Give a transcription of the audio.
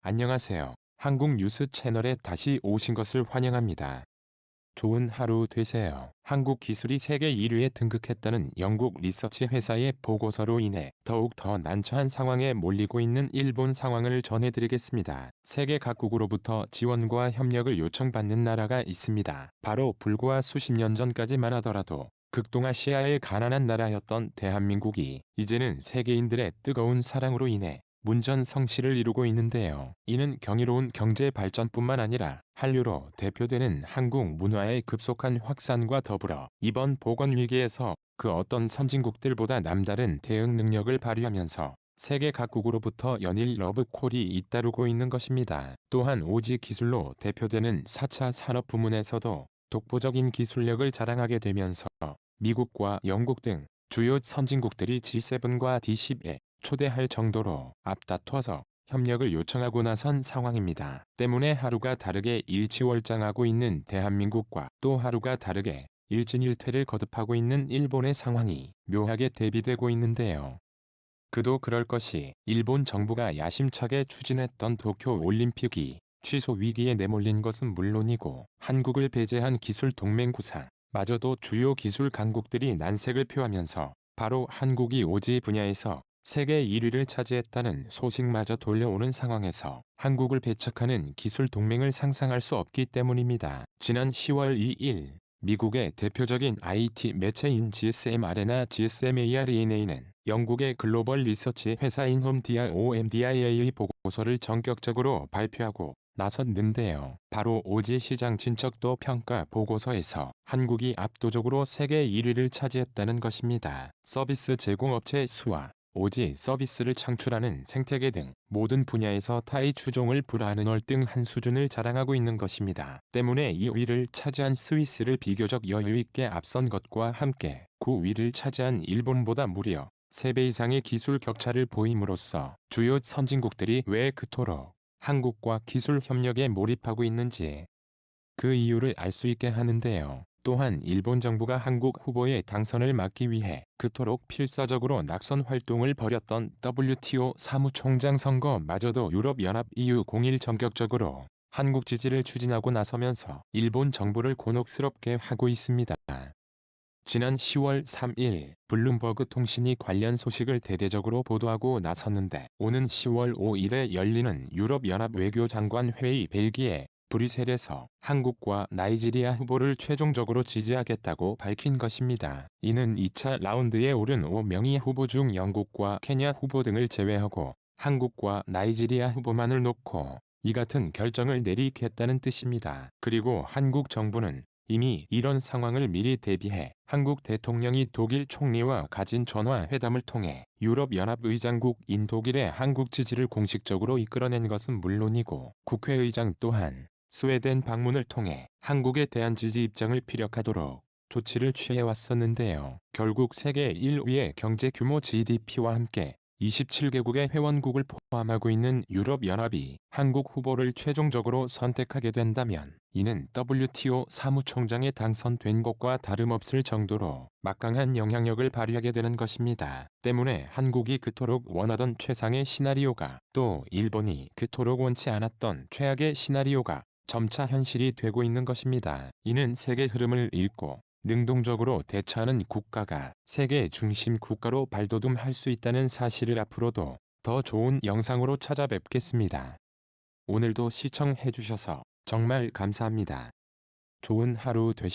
안녕하세요. 한국 뉴스 채널에 다시 오신 것을 환영합니다. 좋은 하루 되세요. 한국 기술이 세계 1위에 등극했다는 영국 리서치 회사의 보고서로 인해 더욱 더 난처한 상황에 몰리고 있는 일본 상황을 전해드리겠습니다. 세계 각국으로부터 지원과 협력을 요청받는 나라가 있습니다. 바로 불과 수십 년 전까지만 하더라도 극동아시아의 가난한 나라였던 대한민국이 이제는 세계인들의 뜨거운 사랑으로 인해 문전성시를 이루고 있는데요. 이는 경이로운 경제 발전뿐만 아니라 한류로 대표되는 한국 문화의 급속한 확산과 더불어 이번 보건위기에서 그 어떤 선진국들보다 남다른 대응 능력을 발휘하면서 세계 각국으로부터 연일 러브콜이 잇따르고 있는 것입니다. 또한 오지 기술로 대표되는 4차 산업 부문에서도 독보적인 기술력을 자랑하게 되면서 미국과 영국 등 주요 선진국들이 G7과 D10에 초대할 정도로 앞다퉈서 협력을 요청하고 나선 상황입니다. 때문에 하루가 다르게 일취월장하고 있는 대한민국과 또 하루가 다르게 일진일퇴를 거듭하고 있는 일본의 상황이 묘하게 대비되고 있는데요. 그도 그럴 것이 일본 정부가 야심차게 추진했던 도쿄 올림픽이 취소 위기에 내몰린 것은 물론이고 한국을 배제한 기술 동맹 구상 마저도 주요 기술 강국들이 난색을 표하면서 바로 한국이 오지 분야에서 세계 1위를 차지했다는 소식마저 돌려오는 상황에서 한국을 배척하는 기술 동맹을 상상할 수 없기 때문입니다. 지난 10월 2일 미국의 대표적인 IT 매체인 GSMR나 GSMARENA는 영국의 글로벌 리서치 회사인 OMDIA의 보고서를 전격적으로 발표하고 나섰는데요. 바로 오지 시장 진척도 평가 보고서에서 한국이 압도적으로 세계 1위를 차지했다는 것입니다. 서비스 제공업체 수와 오지 서비스를 창출하는 생태계 등 모든 분야에서 타의 추종을 불하는 월등한 수준을 자랑하고 있는 것입니다. 때문에 2위를 차지한 스위스를 비교적 여유있게 앞선 것과 함께 9위를 차지한 일본보다 무려 3배 이상의 기술 격차를 보임으로써 주요 선진국들이 왜 그토록 한국과 기술 협력에 몰입하고 있는지 그 이유를 알 수 있게 하는데요. 또한 일본 정부가 한국 후보의 당선을 막기 위해 그토록 필사적으로 낙선 활동을 벌였던 WTO 사무총장 선거마저도 유럽연합 EU01 전격적으로 한국 지지를 추진하고 나서면서 일본 정부를 곤혹스럽게 하고 있습니다. 지난 10월 3일 블룸버그 통신이 관련 소식을 대대적으로 보도하고 나섰는데 오는 10월 5일에 열리는 유럽연합 외교장관 회의 벨기에 브뤼셀에서 한국과 나이지리아 후보를 최종적으로 지지하겠다고 밝힌 것입니다. 이는 2차 라운드에 오른 5명의 후보 중 영국과 케냐 후보 등을 제외하고 한국과 나이지리아 후보만을 놓고 이 같은 결정을 내리겠다는 뜻입니다. 그리고 한국 정부는 이미 이런 상황을 미리 대비해 한국 대통령이 독일 총리와 가진 전화회담을 통해 유럽연합 의장국인 독일의 한국 지지를 공식적으로 이끌어낸 것은 물론이고 국회의장 또한 스웨덴 방문을 통해 한국에 대한 지지 입장을 피력하도록 조치를 취해왔었는데요. 결국 세계 1위의 경제 규모 GDP와 함께 27개국의 회원국을 포함하고 있는 유럽연합이 한국 후보를 최종적으로 선택하게 된다면 이는 WTO 사무총장에 당선된 것과 다름없을 정도로 막강한 영향력을 발휘하게 되는 것입니다. 때문에 한국이 그토록 원하던 최상의 시나리오가 또 일본이 그토록 원치 않았던 최악의 시나리오가 점차 현실이 되고 있는 것입니다. 이는 세계 흐름을 읽고 능동적으로 대처하는 국가가 세계 중심 국가로 발돋움할 수 있다는 사실을 앞으로도 더 좋은 영상으로 찾아뵙겠습니다. 오늘도 시청해주셔서 정말 감사합니다. 좋은 하루 되시길